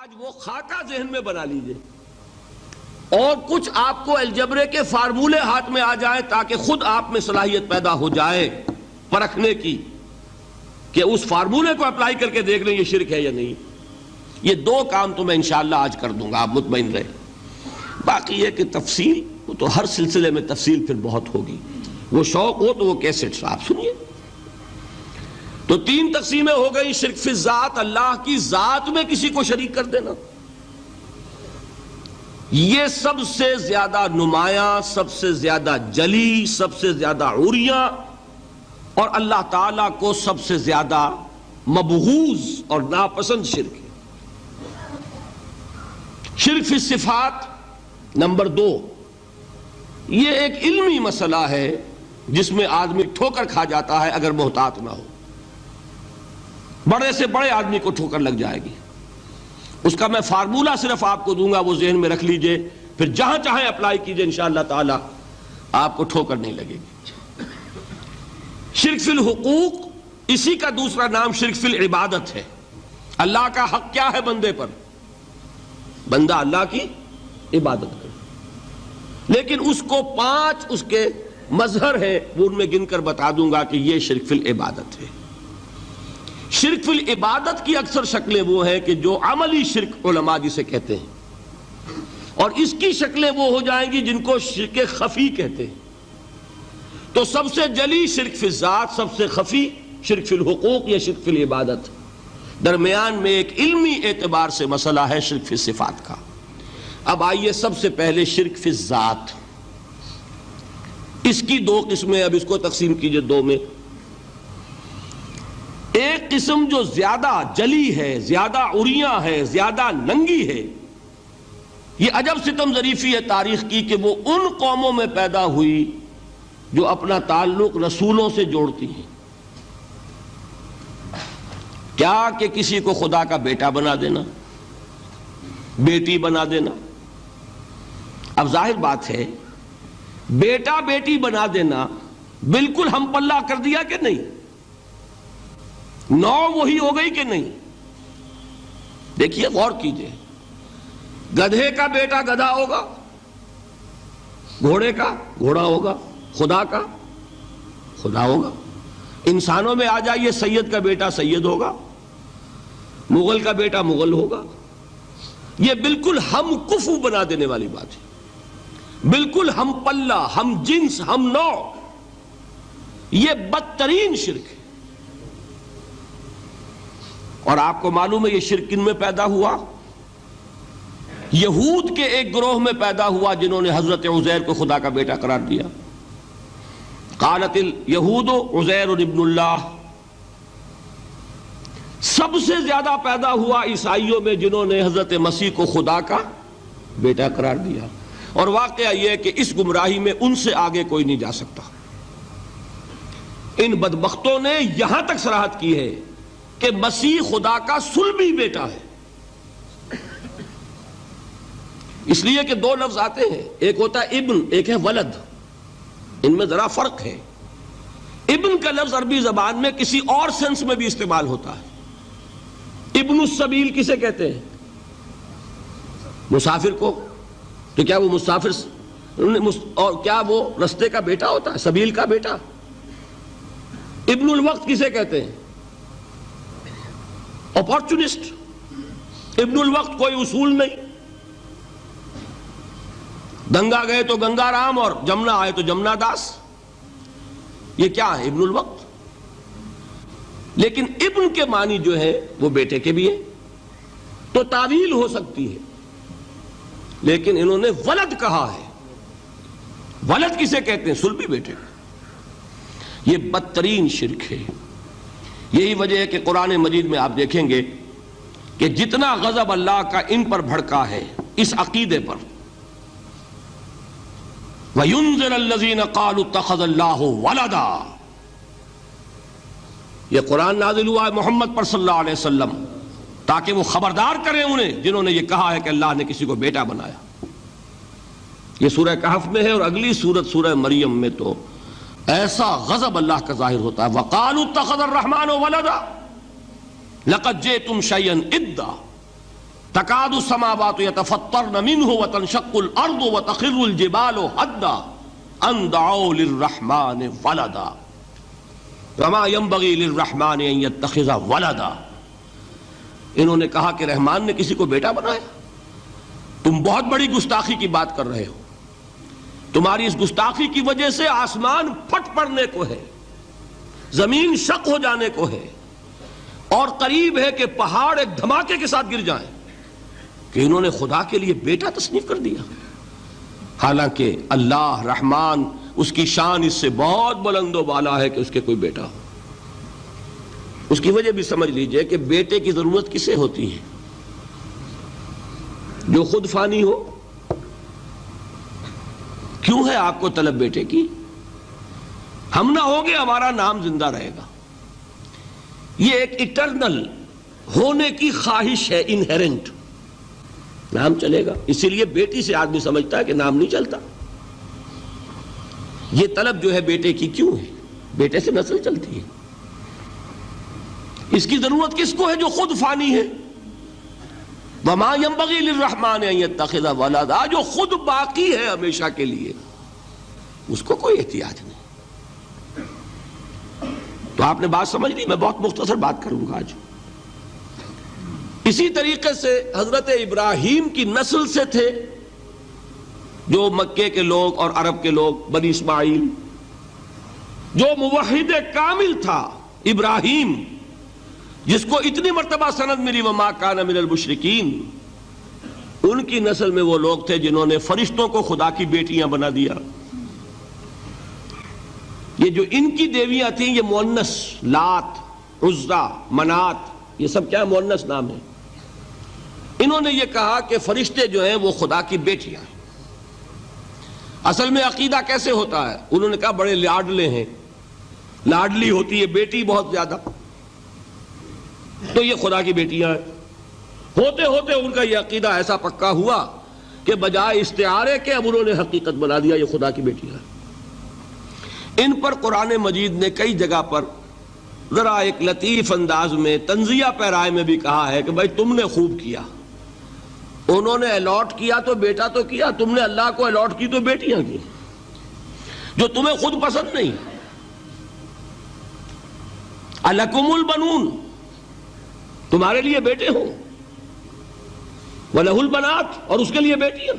آج وہ خاکہ ذہن میں بنا لیجئے اور کچھ آپ کو الجبرے کے فارمولے ہاتھ میں آ جائیں تاکہ خود آپ میں صلاحیت پیدا ہو جائے پرکھنے کی کہ اس فارمولے کو اپلائی کر کے دیکھ لیں یہ شرک ہے یا نہیں. یہ دو کام تو میں انشاءاللہ آج کر دوں گا، آپ مطمئن رہیں. باقی یہ کہ تفصیل وہ تو ہر سلسلے میں تفصیل پھر بہت ہوگی. وہ شوق ہو تو وہ کیسٹس آپ سنیے. تو تین تقسیمیں ہو گئی. شرک فی الذات، اللہ کی ذات میں کسی کو شریک کر دینا، یہ سب سے زیادہ نمایاں، سب سے زیادہ جلی، سب سے زیادہ عریاں اور اللہ تعالیٰ کو سب سے زیادہ مبغوض اور ناپسند شرک ہے. شرک فی الصفات نمبر 2، یہ ایک علمی مسئلہ ہے جس میں آدمی ٹھوکر کھا جاتا ہے اگر محتاط نہ ہو. بڑے سے بڑے آدمی کو ٹھوکر لگ جائے گی. اس کا میں فارمولہ صرف آپ کو دوں گا، وہ ذہن میں رکھ لیجئے، پھر جہاں چاہیں اپلائی کیجئے، انشاءاللہ تعالی آپ کو ٹھوکر نہیں لگے گی. شرک فی الحقوق، اسی کا دوسرا نام شرک فی العبادت ہے. اللہ کا حق کیا ہے بندے پر؟ بندہ اللہ کی عبادت کرے، لیکن اس کو 5 اس کے مظہر ہیں، وہ ان میں گن کر بتا دوں گا کہ یہ شرک فی العبادت ہے. شرک فی العبادت کی اکثر شکلیں وہ ہیں کہ جو عملی شرک علماء جسے کہتے ہیں، اور اس کی شکلیں وہ ہو جائیں گی جن کو شرک خفی کہتے ہیں. تو سب سے جلی شرک فی الذات، سب سے خفی شرک فی الحقوق یا شرک فی العبادت. درمیان میں ایک علمی اعتبار سے مسئلہ ہے شرک فی الصفات کا. اب آئیے سب سے پہلے شرک فی الذات. اس کی 2 قسمیں، اب اس کو تقسیم کیجئے 2 میں. ایک قسم جو زیادہ جلی ہے، زیادہ عریاں ہے، زیادہ ننگی ہے. یہ عجب ستم ظریفی ہے تاریخ کی کہ وہ ان قوموں میں پیدا ہوئی جو اپنا تعلق رسولوں سے جوڑتی ہیں. کیا کہ کسی کو خدا کا بیٹا بنا دینا، بیٹی بنا دینا. اب ظاہر بات ہے بیٹا بیٹی بنا دینا بالکل ہم پلہ کر دیا کہ نہیں؟ نو وہی ہو گئی کہ نہیں؟ دیکھیے غور کیجئے. گدھے کا بیٹا گدھا ہوگا، گھوڑے کا گھوڑا ہوگا، خدا کا خدا ہوگا. انسانوں میں آ جائیے، سید کا بیٹا سید ہوگا، مغل کا بیٹا مغل ہوگا. یہ بالکل ہم کفو بنا دینے والی بات ہے، بالکل ہم پلہ، ہم جنس، ہم نوع. یہ بدترین شرک ہے. اور آپ کو معلوم ہے یہ شرک کن میں پیدا ہوا؟ یہود کے ایک گروہ میں پیدا ہوا جنہوں نے حضرت عزیر کو خدا کا بیٹا قرار دیا. قالت الیہود عزیر ابن اللہ. سب سے زیادہ پیدا ہوا عیسائیوں میں جنہوں نے حضرت مسیح کو خدا کا بیٹا قرار دیا. اور واقعہ یہ ہے کہ اس گمراہی میں ان سے آگے کوئی نہیں جا سکتا. ان بدبختوں نے یہاں تک صراحت کی ہے کہ مسیح خدا کا صلبی بیٹا ہے. اس لیے کہ 2 لفظ آتے ہیں، ایک ہوتا ہے ابن، ایک ہے ولد. ان میں ذرا فرق ہے. ابن کا لفظ عربی زبان میں کسی اور سینس میں بھی استعمال ہوتا ہے. ابن السبیل کسے کہتے ہیں؟ مسافر کو. تو کیا وہ مسافر اور کیا وہ رستے کا بیٹا ہوتا ہے، سبیل کا بیٹا؟ ابن الوقت کسے کہتے ہیں؟ اپارچونسٹ. ابن الوقت کوئی اصول نہیں. گنگا گئے تو گنگا رام اور جمنا آئے تو جمنا داس. یہ کیا ہے؟ ابن الوقت. لیکن ابن کے معنی جو ہے وہ بیٹے کے بھی ہیں، تو تعویل ہو سکتی ہے. لیکن انہوں نے ولد کہا ہے. ولد کسے کہتے ہیں؟ صلبی بیٹے. یہ بدترین شرک ہے. یہی وجہ ہے کہ قرآن مجید میں آپ دیکھیں گے کہ جتنا غضب اللہ کا ان پر بھڑکا ہے اس عقیدے پر. وَيُنذِرَ الَّذِينَ قَالُوا اتَّخَذَ اللَّهُ وَلَدًا. یہ قرآن نازل ہوا ہے محمد پر صلی اللہ علیہ وسلم تاکہ وہ خبردار کریں انہیں جنہوں نے یہ کہا ہے کہ اللہ نے کسی کو بیٹا بنایا. یہ سورہ کہف میں ہے، اور اگلی سورت سورہ مریم میں تو ایسا غضب اللہ کا ظاہر ہوتا ہے. وَقَالُوا اتَّخَذَ الرَّحْمَنُ وَلَدًا لَقَدْ جِئْتُمْ شَيْئًا إِدًّا. تکاد السماوات یتفطرن منہ وتنشق الارض وتخر الجبال حدا ان دعوا للرحمن ولدا وما ينبغي للرحمن ان يتخذ ولدا. انہوں نے کہا کہ رحمان نے کسی کو بیٹا بنایا. تم بہت بڑی گستاخی کی بات کر رہے ہو. تمہاری اس گستاخی کی وجہ سے آسمان پھٹ پڑنے کو ہے, زمین شق ہو جانے کو ہے, اور قریب ہے کہ پہاڑ ایک دھماکے کے ساتھ گر جائیں, کہ انہوں نے خدا کے لیے بیٹا تصنیف کر دیا. حالانکہ اللہ رحمان, اس کی شان اس سے بہت بلند و بالا ہے کہ اس کے کوئی بیٹا ہو. اس کی وجہ بھی سمجھ لیجئے کہ بیٹے کی ضرورت کسے ہوتی ہے؟ جو خود فانی ہو. کیوں ہے آپ کو طلب بیٹے کی؟ ہم نہ ہوگے ہمارا نام زندہ رہے گا. یہ ایک ایٹرنل ہونے کی خواہش ہے, انہیرنٹ. نام چلے گا, اسی لیے بیٹی سے آدمی سمجھتا ہے کہ نام نہیں چلتا. یہ طلب جو ہے بیٹے کی کیوں ہے؟ بیٹے سے نسل چلتی ہے. اس کی ضرورت کس کو ہے؟ جو خود فانی ہے. وما ينبغي للرحمن ان يتخذ ولدا, جو خود باقی ہے ہمیشہ کے لیے, اس کو کوئی احتیاج نہیں. تو آپ نے بات سمجھ لی. میں بہت مختصر بات کروں گا آج. اسی طریقے سے حضرت ابراہیم کی نسل سے تھے جو مکے کے لوگ اور عرب کے لوگ, بنی اسماعیل. جو موحد کامل تھا ابراہیم, جس کو اتنی مرتبہ سند ملی وما کان من المشرکین, ان کی نسل میں وہ لوگ تھے جنہوں نے فرشتوں کو خدا کی بیٹیاں بنا دیا. یہ جو ان کی دیویاں تھیں یہ مؤنث, لات, عزا, منات, یہ سب کیا مؤنث نام ہے. انہوں نے یہ کہا کہ فرشتے جو ہیں وہ خدا کی بیٹیاں ہیں. اصل میں عقیدہ کیسے ہوتا ہے؟ انہوں نے کہا بڑے لاڈلے ہیں, لاڈلی ہوتی ہے بیٹی بہت زیادہ, تو یہ خدا کی بیٹیاں ہیں. ہوتے ہوتے ان کا یہ عقیدہ ایسا پکا ہوا کہ بجائے استعارے کے اب انہوں نے حقیقت بنا دیا, یہ خدا کی بیٹیاں ہیں. ان پر قرآن مجید نے کئی جگہ پر ذرا ایک لطیف انداز میں تنزیہ پیرائے میں بھی کہا ہے کہ بھائی تم نے خوب کیا. انہوں نے الاٹ کیا تو بیٹا تو کیا, تم نے اللہ کو الاٹ کی تو بیٹیاں کی, جو تمہیں خود پسند نہیں. الکم البنون, تمہارے لیے بیٹے ہوں, وَلَهُ الْبَنَاتُ, اور اس کے لیے بیٹیاں.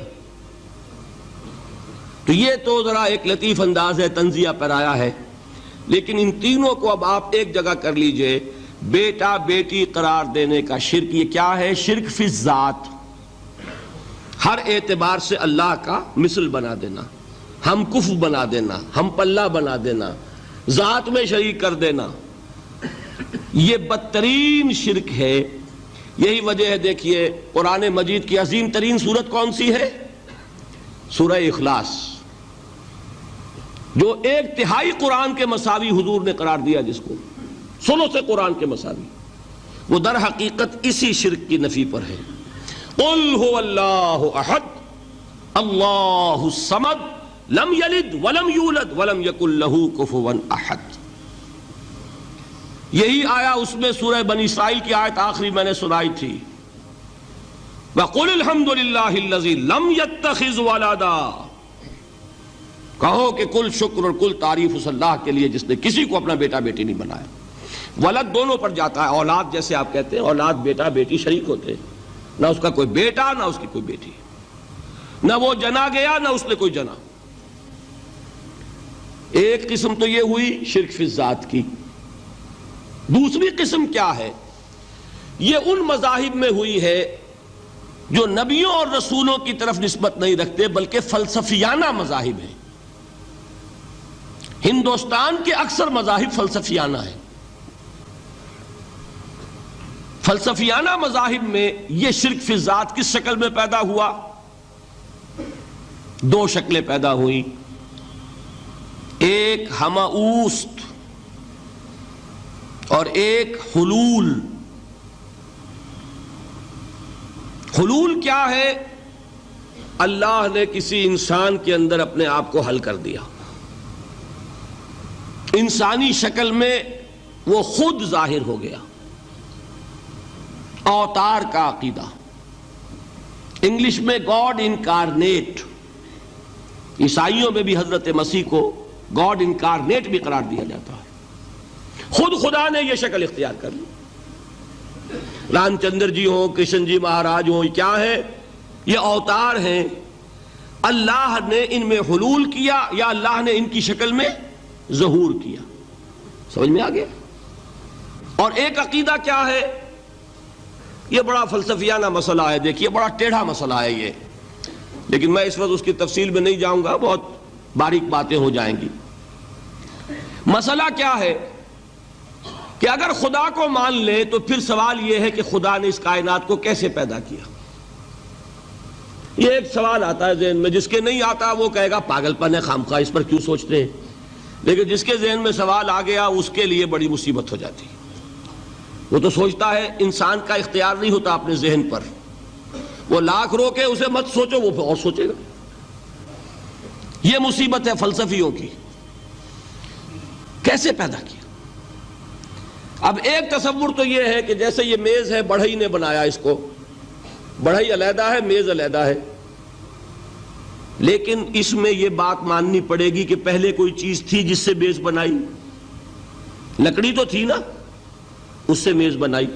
تو یہ تو ذرا ایک لطیف انداز ہے, تنزیہ پیرایا ہے. لیکن ان تینوں کو اب آپ ایک جگہ کر لیجئے. بیٹا بیٹی قرار دینے کا شرک, یہ کیا ہے؟ شرک فی الذات, ہر اعتبار سے اللہ کا مثل بنا دینا, ہم کف بنا دینا, ہم پلہ بنا دینا, ذات میں شریک کر دینا. یہ بدترین شرک ہے. یہی وجہ ہے دیکھیے قرآن مجید کی عظیم ترین سورت کون سی ہے؟ سورہ اخلاص, جو ایک تہائی قرآن کے مساوی حضور نے قرار دیا, جس کو ثلث سے قرآن کے مساوی, وہ در حقیقت اسی شرک کی نفی پر ہے. قل هو اللہ احد اللہ الصمد لم یلد ولم یولد ولم یکن لہ کفوا احد. یہی آیا اس میں سورہ بنی اسرائیل کی آیت آخری میں نے سنائی تھی, وَقُلِ الْحَمْدُ لِلَّهِ الَّذِي لَمْ يَتَّخِذْ وَلَدًا. کہو کہ کل شکر اور کل تعریف اس اللہ کے لیے جس نے کسی کو اپنا بیٹا بیٹی نہیں بنایا. ولد دونوں پر جاتا ہے, اولاد جیسے آپ کہتے ہیں, اولاد بیٹا بیٹی شریک ہوتے ہیں, نہ اس کا کوئی بیٹا نہ اس کی کوئی بیٹی, نہ وہ جنا گیا نہ اس نے کوئی جنا. ایک قسم تو یہ ہوئی شرک فی الذات کی. دوسری قسم کیا ہے؟ یہ ان مذاہب میں ہوئی ہے جو نبیوں اور رسولوں کی طرف نسبت نہیں رکھتے بلکہ فلسفیانہ مذاہب ہیں. ہندوستان کے اکثر مذاہب فلسفیانہ ہیں. فلسفیانہ مذاہب میں یہ شرک فی الذات کس شکل میں پیدا ہوا؟ دو شکلیں پیدا ہوئیں. ایک ہماوست اور ایک حلول. حلول کیا ہے؟ اللہ نے کسی انسان کے اندر اپنے آپ کو حل کر دیا, انسانی شکل میں وہ خود ظاہر ہو گیا. اوتار کا عقیدہ, انگلش میں گاڈ انکارنیٹ، عیسائیوں میں بھی حضرت مسیح کو گاڈ انکارنیٹ بھی قرار دیا جاتا ہے۔ خود خدا نے یہ شکل اختیار کر لی۔ رام چندر جی ہوں، کرشن جی مہاراج ہوں، کیا ہے؟ یہ اوتار ہیں، اللہ نے ان میں حلول کیا یا اللہ نے ان کی شکل میں ظہور کیا۔ سمجھ میں آ گیا؟ اور ایک عقیدہ کیا ہے؟ یہ بڑا فلسفیانہ مسئلہ ہے، دیکھیے بڑا ٹیڑھا مسئلہ ہے یہ، لیکن میں اس وقت اس کی تفصیل میں نہیں جاؤں گا، بہت باریک باتیں ہو جائیں گی۔ مسئلہ کیا ہے کہ اگر خدا کو مان لے تو پھر سوال یہ ہے کہ خدا نے اس کائنات کو کیسے پیدا کیا؟ یہ ایک سوال آتا ہے ذہن میں، جس کے نہیں آتا وہ کہے گا پاگل پن ہے، خامخواہ اس پر کیوں سوچتے ہیں، لیکن جس کے ذہن میں سوال آ گیا اس کے لیے بڑی مصیبت ہو جاتی ہے۔ وہ تو سوچتا ہے، انسان کا اختیار نہیں ہوتا اپنے ذہن پر، وہ لاکھ روکے اسے مت سوچو، وہ اور سوچے گا۔ یہ مصیبت ہے فلسفیوں کی، کیسے پیدا کیا؟ اب ایک تصور تو یہ ہے کہ جیسے یہ میز ہے، بڑھئی نے بنایا اس کو، بڑھئی علیحدہ ہے، میز علیحدہ ہے، لیکن اس میں یہ بات ماننی پڑے گی کہ پہلے کوئی چیز تھی جس سے میز بنائی، لکڑی تو تھی نا، اس سے میز بنائی۔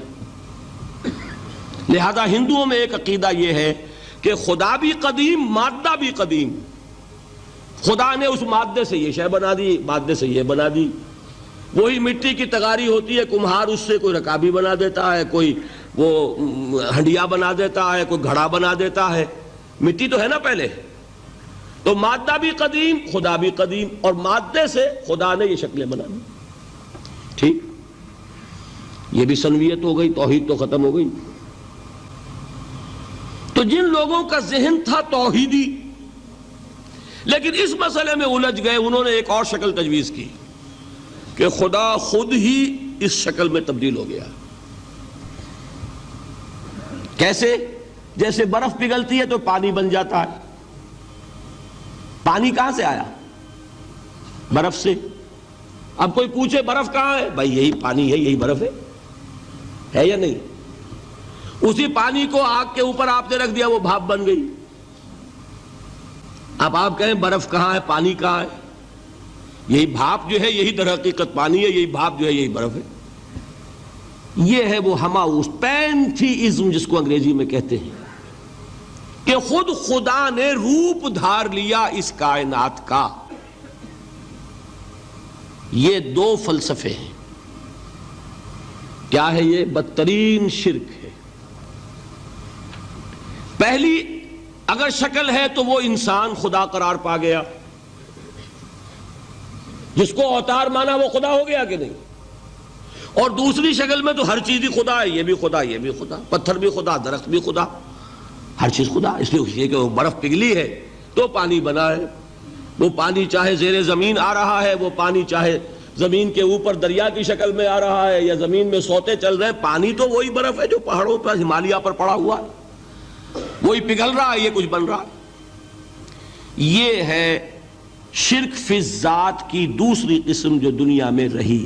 لہذا ہندوؤں میں ایک عقیدہ یہ ہے کہ خدا بھی قدیم، مادہ بھی قدیم، خدا نے اس مادے سے یہ شے بنا دی، مادے سے یہ بنا دی۔ وہی مٹی کی تغاری ہوتی ہے، کمہار اس سے کوئی رکابی بنا دیتا ہے، کوئی وہ ہنڈیا بنا دیتا ہے، کوئی گھڑا بنا دیتا ہے، مٹی تو ہے نا پہلے۔ تو مادہ بھی قدیم، خدا بھی قدیم، اور مادے سے خدا نے یہ شکلیں بنا دی۔ ٹھیک، یہ بھی سنویت ہو گئی، توحید تو ختم ہو گئی۔ تو جن لوگوں کا ذہن تھا توحیدی لیکن اس مسئلے میں الجھ گئے، انہوں نے ایک اور شکل تجویز کی کہ خدا خود ہی اس شکل میں تبدیل ہو گیا۔ کیسے؟ جیسے برف پگھلتی ہے تو پانی بن جاتا ہے۔ پانی کہاں سے آیا؟ برف سے۔ اب کوئی پوچھے برف کہاں ہے؟ بھائی یہی پانی ہے، یہی برف ہے یا نہیں؟ اسی پانی کو آگ کے اوپر آپ نے رکھ دیا، وہ بھاپ بن گئی۔ اب آپ کہیں برف کہاں ہے، پانی کہاں ہے؟ یہی بھاپ جو ہے یہی در حقیقت پانی ہے، یہی بھاپ جو ہے یہی برف ہے۔ یہ ہے وہ ہماؤس پینتھیزم جس کو انگریزی میں کہتے ہیں، کہ خود خدا نے روپ دھار لیا اس کائنات کا۔ یہ دو فلسفے ہیں۔ کیا ہے یہ؟ بدترین شرک ہے۔ پہلی اگر شکل ہے تو وہ انسان خدا قرار پا گیا، جس کو اوتار مانا وہ خدا ہو گیا کہ نہیں؟ اور دوسری شکل میں تو ہر چیز ہی خدا ہے، یہ بھی خدا، یہ بھی خدا، پتھر بھی خدا، درخت بھی خدا، ہر چیز خدا۔ اس لیے کہ وہ برف پگھلی ہے تو پانی بنا ہے، وہ پانی چاہے زیر زمین آ رہا ہے، وہ پانی چاہے زمین کے اوپر دریا کی شکل میں آ رہا ہے یا زمین میں سوتے چل رہے ہیں، پانی تو وہی برف ہے جو پہاڑوں پر ہمالیہ پر پڑا ہوا ہے، وہی پگھل رہا ہے، یہ کچھ بن رہا ہے۔ یہ ہے شرک فی الذات کی دوسری قسم جو دنیا میں رہی،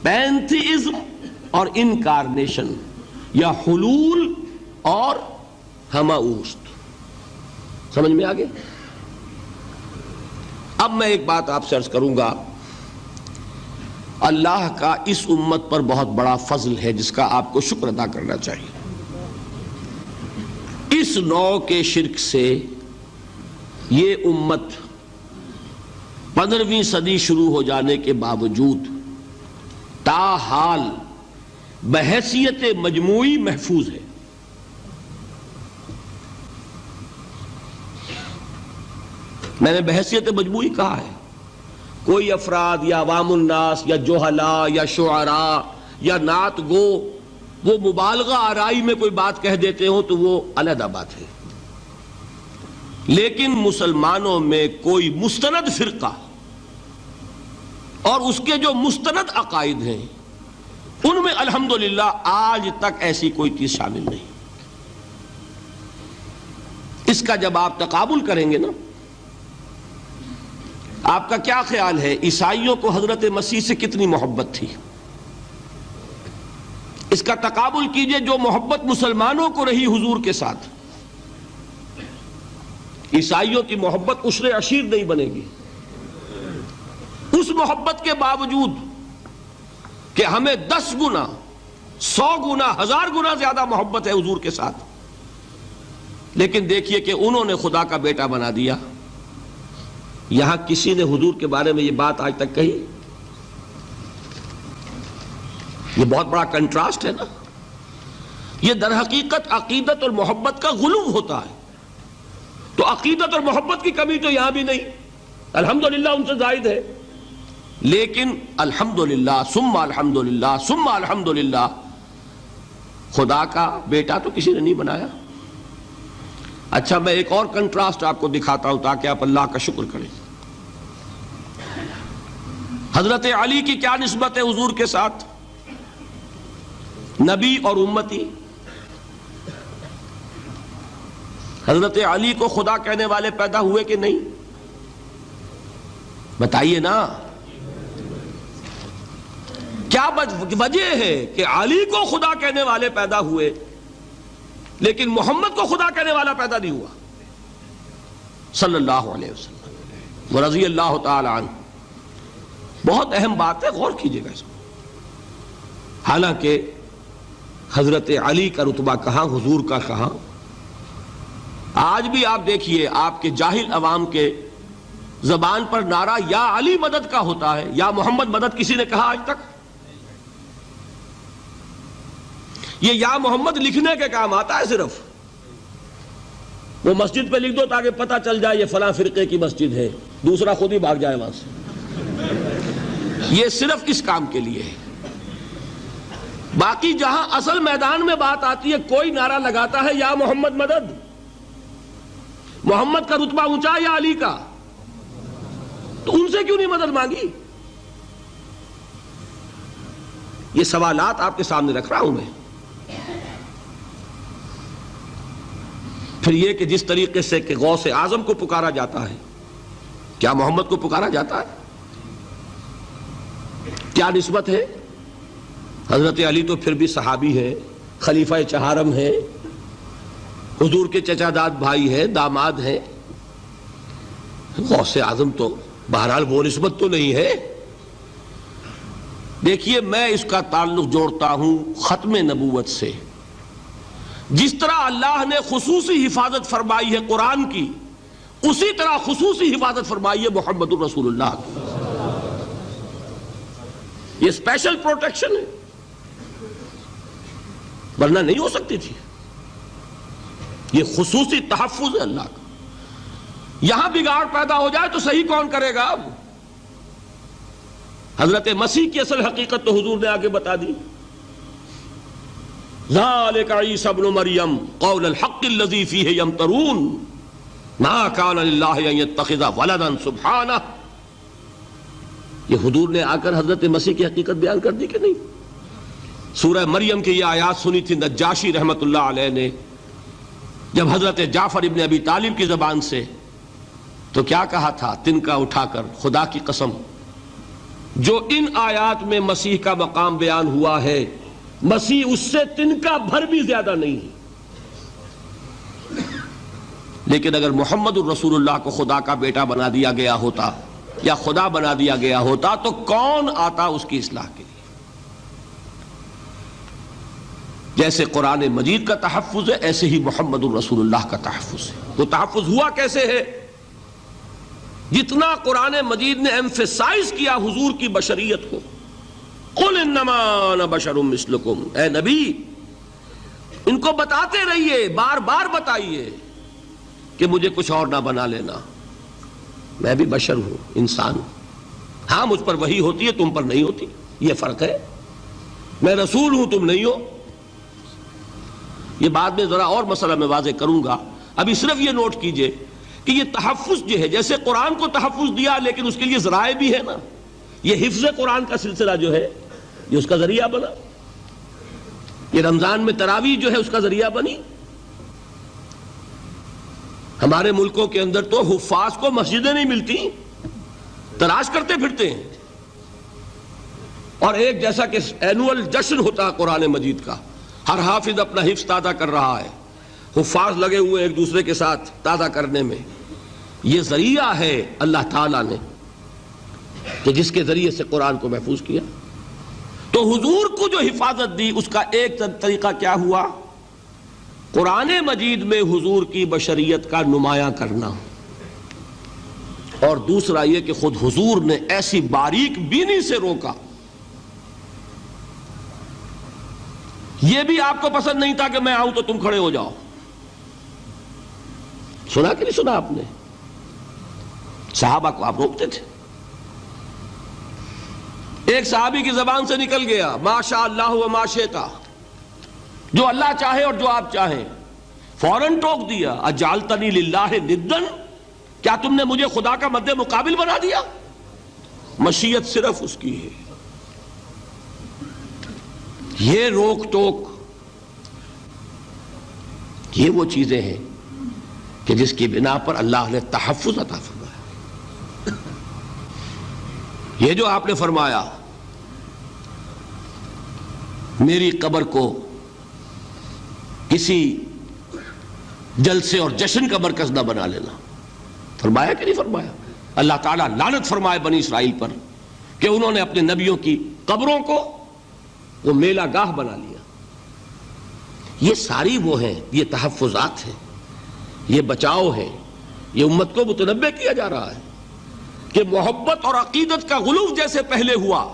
پینتھیزم اور انکارنیشن، یا حلول اور ہماؤست۔ سمجھ میں آگے؟ اب میں ایک بات آپ سے عرض کروں گا، اللہ کا اس امت پر بہت بڑا فضل ہے جس کا آپ کو شکر ادا کرنا چاہیے۔ اس نوع کے شرک سے یہ امت 15ویں صدی شروع ہو جانے کے باوجود تاحال بحیثیت مجموعی محفوظ ہے۔ میں نے بحیثیت مجموعی کہا ہے، کوئی افراد یا عوام الناس یا جوہلاء یا شعراء یا نعت گو وہ مبالغہ آرائی میں کوئی بات کہہ دیتے ہوں تو وہ علیحدہ بات ہے، لیکن مسلمانوں میں کوئی مستند فرقہ اور اس کے جو مستند عقائد ہیں ان میں الحمدللہ آج تک ایسی کوئی چیز شامل نہیں۔ اس کا جب آپ تقابل کریں گے نا، آپ کا کیا خیال ہے عیسائیوں کو حضرت مسیح سے کتنی محبت تھی؟ اس کا تقابل کیجئے جو محبت مسلمانوں کو رہی حضور کے ساتھ، عیسائیوں کی محبت عشر عشیر نہیں بنے گی، اس محبت کے باوجود کہ ہمیں 10 گنا 100 گنا 1000 گنا زیادہ محبت ہے حضور کے ساتھ، لیکن دیکھیے کہ انہوں نے خدا کا بیٹا بنا دیا۔ یہاں کسی نے حضور کے بارے میں یہ بات آج تک کہی؟ یہ بہت بڑا کنٹراسٹ ہے نا۔ یہ در حقیقت عقیدت اور محبت کا غلو ہوتا ہے، تو عقیدت اور محبت کی کمی تو یہاں بھی نہیں، الحمدللہ ان سے زائد ہے، لیکن الحمدللہ ثم الحمدللہ ثم الحمدللہ خدا کا بیٹا تو کسی نے نہیں بنایا۔ اچھا میں ایک اور کنٹراسٹ آپ کو دکھاتا ہوں تاکہ آپ اللہ کا شکر کریں۔ حضرت علی کی کیا نسبت ہے حضور کے ساتھ؟ نبی اور امتی۔ حضرت علی کو خدا کہنے والے پیدا ہوئے کہ نہیں؟ بتائیے نا، کیا وجہ ہے کہ علی کو خدا کہنے والے پیدا ہوئے لیکن محمد کو خدا کہنے والا پیدا نہیں ہوا صلی اللہ علیہ وسلم ورضی اللہ تعالی عنہ؟ بہت اہم بات ہے، غور کیجئے گا اس کو۔ حالانکہ حضرت علی کا رتبہ کہاں، حضور کا کہاں؟ آج بھی آپ دیکھیے آپ کے جاہل عوام کے زبان پر نعرہ یا علی مدد کا ہوتا ہے، یا محمد مدد کسی نے کہا آج تک؟ یہ یا محمد لکھنے کے کام آتا ہے صرف، وہ مسجد پہ لکھ دو تاکہ پتہ چل جائے یہ فلاں فرقے کی مسجد ہے، دوسرا خود ہی بھاگ جائے وہاں سے۔ یہ صرف اس کام کے لیے ہے۔ باقی جہاں اصل میدان میں بات آتی ہے، کوئی نعرہ لگاتا ہے یا محمد مدد، محمد کا رتبہ اونچا یا علی کا، تو ان سے کیوں نہیں مدد مانگی؟ یہ سوالات آپ کے سامنے رکھ رہا ہوں میں۔ پھر یہ کہ جس طریقے سے کہ غوث اعظم کو پکارا جاتا ہے، کیا محمد کو پکارا جاتا ہے؟ کیا نسبت ہے؟ حضرت علی تو پھر بھی صحابی ہے، خلیفہ چہارم ہے، حضور کے چچا داد بھائی ہے، داماد ہے۔ غوث اعظم تو بہرحال وہ نسبت تو نہیں ہے۔ دیکھیے میں اس کا تعلق جوڑتا ہوں ختم نبوت سے۔ جس طرح اللہ نے خصوصی حفاظت فرمائی ہے قرآن کی، اسی طرح خصوصی حفاظت فرمائی ہے محمد الرسول اللہ کی۔ یہ اسپیشل پروٹیکشن ہے، ورنہ نہیں ہو سکتی تھی۔ یہ خصوصی تحفظ ہے اللہ کا۔ یہاں بگاڑ پیدا ہو جائے تو صحیح کون کرے گا؟ اب حضرت مسیح کی اصل حقیقت تو حضور نے آگے بتا دی۔ ذالک عیسی ابن مریم قول الحق الذی فیہ یمترون ما کان للہ ان یتخذ ولدا سبحانہ۔ یہ حضور نے آ کر حضرت مسیح کی حقیقت بیان کر دی کہ نہیں؟ سورہ مریم کی یہ آیات سنی تھی نجاشی رحمت اللہ علیہ نے جب حضرت جعفر ابن ابی طالب کی زبان سے، تو کیا کہا تھا تنکا اٹھا کر، خدا کی قسم جو ان آیات میں مسیح کا مقام بیان ہوا ہے، مسیح اس سے تنکا بھر بھی زیادہ نہیں ہے۔ لیکن اگر محمد الرسول اللہ کو خدا کا بیٹا بنا دیا گیا ہوتا یا خدا بنا دیا گیا ہوتا تو کون آتا اس کی اصلاح کے لیے؟ جیسے قرآن مجید کا تحفظ ہے ایسے ہی محمد الرسول اللہ کا تحفظ ہے۔ وہ تحفظ ہوا کیسے ہے؟ جتنا قرآن مجید نے ایمفیسائز کیا حضور کی بشریت کو، قل انما انا بشر مثلکم، اے نبی ان کو بتاتے رہیے، بار بار بتائیے کہ مجھے کچھ اور نہ بنا لینا، میں بھی بشر ہوں، انسان ہوں۔ ہاں مجھ پر وحی ہوتی ہے، تم پر نہیں ہوتی، یہ فرق ہے۔ میں رسول ہوں، تم نہیں ہو۔ یہ بعد میں ذرا اور مسئلہ میں واضح کروں گا، ابھی صرف یہ نوٹ کیجئے کہ یہ تحفظ جو ہے، جیسے قرآن کو تحفظ دیا لیکن اس کے لیے ذرائع بھی ہے نا۔ یہ حفظ قرآن کا سلسلہ جو ہے یہ اس کا ذریعہ بنا، یہ رمضان میں تراویح جو ہے اس کا ذریعہ بنی۔ ہمارے ملکوں کے اندر تو حفاظ کو مسجدیں نہیں ملتی، تلاش کرتے پھرتے ہیں، اور ایک جیسا کہ اینول جشن ہوتا ہے قرآن مجید کا، ہر حافظ اپنا حفظ تازہ کر رہا ہے، حفاظ لگے ہوئے ایک دوسرے کے ساتھ تازہ کرنے میں۔ یہ ذریعہ ہے اللہ تعالیٰ نے کہ جس کے ذریعے سے قرآن کو محفوظ کیا. تو حضور کو جو حفاظت دی اس کا ایک طریقہ کیا ہوا؟ قرآن مجید میں حضور کی بشریت کا نمایاں کرنا، اور دوسرا یہ کہ خود حضور نے ایسی باریک بینی سے روکا. یہ بھی آپ کو پسند نہیں تھا کہ میں آؤں تو تم کھڑے ہو جاؤ. سنا کہ نہیں سنا آپ نے؟ صحابہ کو آپ روکتے تھے. ایک صحابی کی زبان سے نکل گیا ما شاء اللہ و ما شئت، جو اللہ چاہے اور جو آپ چاہیں. فوراً ٹوک دیا اجعلتنی للہ ندا، کیا تم نے مجھے خدا کا مد مقابل بنا دیا؟ مشیت صرف اس کی ہے. یہ روک ٹوک، یہ وہ چیزیں ہیں کہ جس کی بنا پر اللہ نے تحفظ عطا فرمایا. یہ جو آپ نے فرمایا میری قبر کو کسی جلسے اور جشن کا مرکز نہ بنا لینا، فرمایا کہ نہیں فرمایا؟ اللہ تعالیٰ لعنت فرمائے بنی اسرائیل پر کہ انہوں نے اپنے نبیوں کی قبروں کو وہ میلہ گاہ بنا لیا. یہ ساری وہ ہیں، یہ تحفظات ہیں، یہ بچاؤ ہے. یہ امت کو متنبہ کیا جا رہا ہے کہ محبت اور عقیدت کا غلو جیسے پہلے ہوا،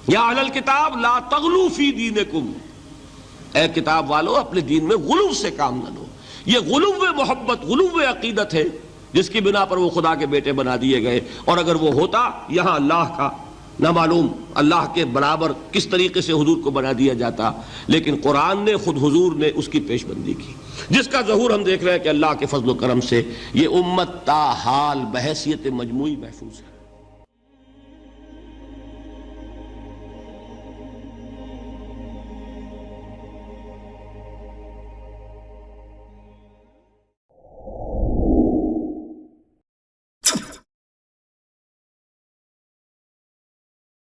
یا اہل الکتاب لا تغلو فی دینکم، اے کتاب والو اپنے دین میں غلو سے کام نہ لو. یہ غلو محبت، غلو عقیدت ہے جس کی بنا پر وہ خدا کے بیٹے بنا دیے گئے. اور اگر وہ ہوتا یہاں اللہ کا نہ معلوم اللہ کے برابر کس طریقے سے حضور کو بنا دیا جاتا. لیکن قرآن نے خود حضور نے اس کی پیش بندی کی، جس کا ظہور ہم دیکھ رہے ہیں کہ اللہ کے فضل و کرم سے یہ امت تا حال بحیثیت مجموعی محفوظ ہے.